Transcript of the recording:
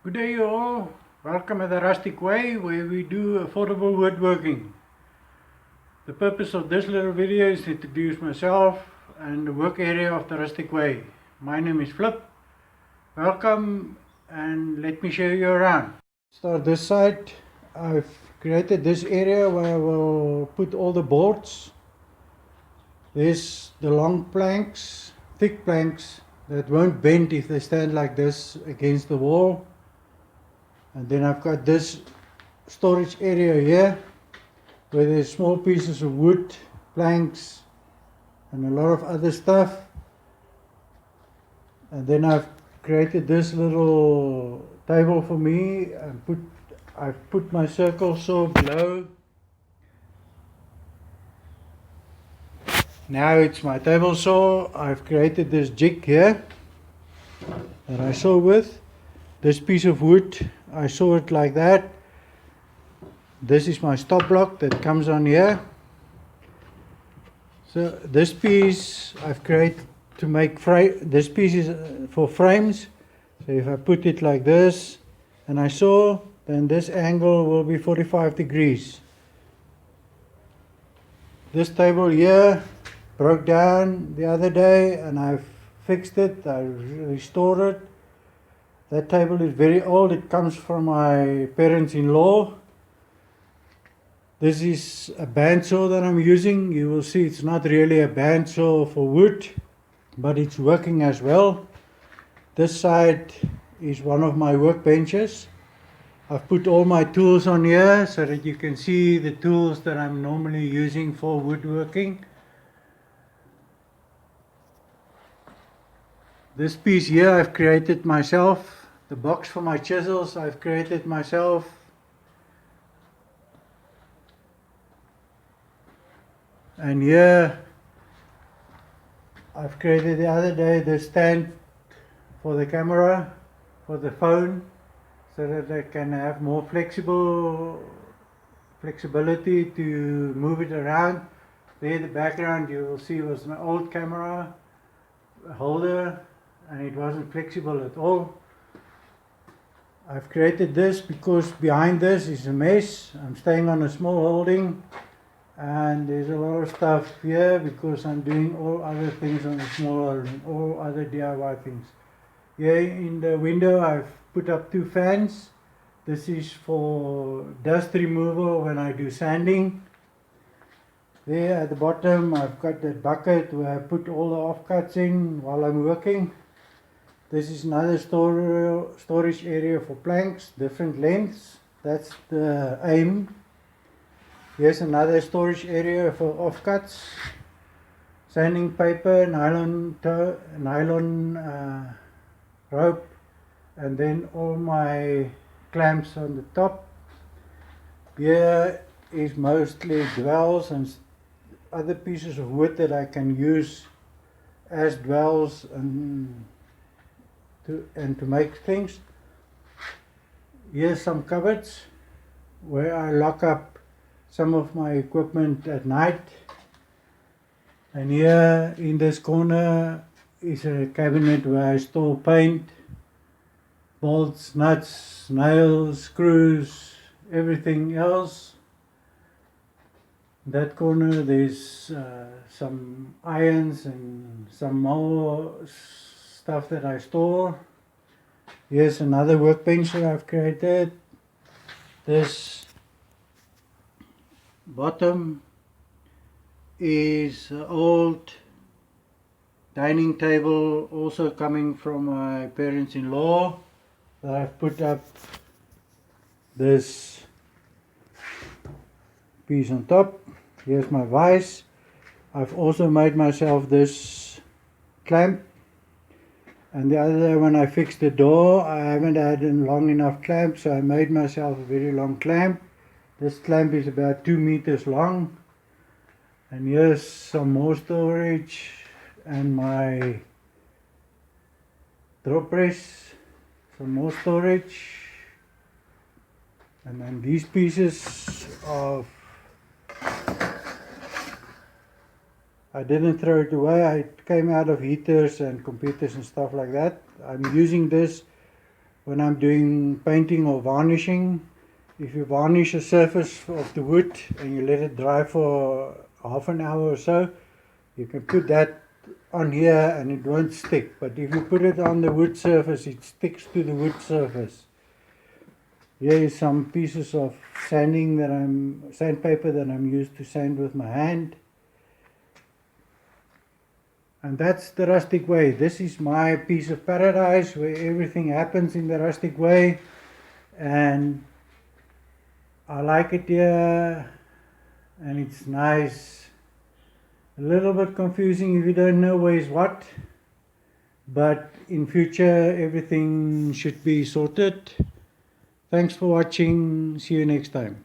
Good day you all. Welcome at the Rustic Way where we do affordable woodworking. The purpose of this little video is to introduce myself and the work area of the Rustic Way. My name is Flip. Welcome and let me show you around. Start this side. I've created this area where I will put all the boards. There's the long planks, thick planks that won't bend if they stand like this against the wall. And then I've got this storage area here where there's small pieces of wood, planks and a lot of other stuff. And then I've created this little table for me and I've put my circle saw below. Now it's my table saw. I've created this jig here that I saw with. This piece of wood, I saw it like that. This is my stop block that comes on here. So this piece I've created to make frame. This piece is for frames. So if I put it like this and I saw, then this angle will be 45 degrees. This table here broke down the other day and I've fixed it, I restored it. That table is very old, it comes from my parents-in-law. This is a bandsaw that I'm using. You will see it's not really a bandsaw for wood, but it's working as well. This side is one of my workbenches. I've put all my tools on here so that you can see the tools that I'm normally using for woodworking. This piece here I've created myself. The box for my chisels I've created myself. And here I've created the other day the stand for the camera, for the phone, so that I can have more flexibility to move it around. There the background you will see was my old camera holder and it wasn't flexible at all. I've created this because behind this is a mess. I'm staying on a small holding and there's a lot of stuff here because I'm doing all other things on a small holding, all other DIY things. Here in the window I've put up two fans. This is for dust removal when I do sanding. There at the bottom I've got that bucket where I put all the offcuts in while I'm working. This is another storage area for planks, different lengths. That's the aim. Here's another storage area for offcuts, sanding paper, nylon rope, and then all my clamps on the top. Here is mostly dowels and other pieces of wood that I can use as dowels and to make things. Here's some cupboards where I lock up some of my equipment at night. And here in this corner is a cabinet where I store paint, bolts, nuts, nails, screws, everything else. In that corner there's some irons and some more stuff that I store. Here's another workbench that I've created. This bottom is an old dining table, also coming from my parents-in-law, that I've put up this piece on top. Here's my vise. I've also made myself this clamp. And the other day when I fixed the door, I haven't had a long enough clamp, so I made myself a very long clamp. This clamp is about 2 meters long. And here's some more storage and my drop press, some more storage. And then these pieces of, I didn't throw it away, it came out of heaters and computers and stuff like that. I'm using this when I'm doing painting or varnishing. If you varnish a surface of the wood and you let it dry for half an hour or so, you can put that on here and it won't stick. But if you put it on the wood surface, it sticks to the wood surface. Here is some pieces of sandpaper that I'm used to sand with my hand. And that's the Rustic Way. This is my piece of paradise where everything happens in the Rustic Way. And I like it here, and it's nice. A little bit confusing if you don't know where is what, but in future everything should be sorted. Thanks for watching. See you next time.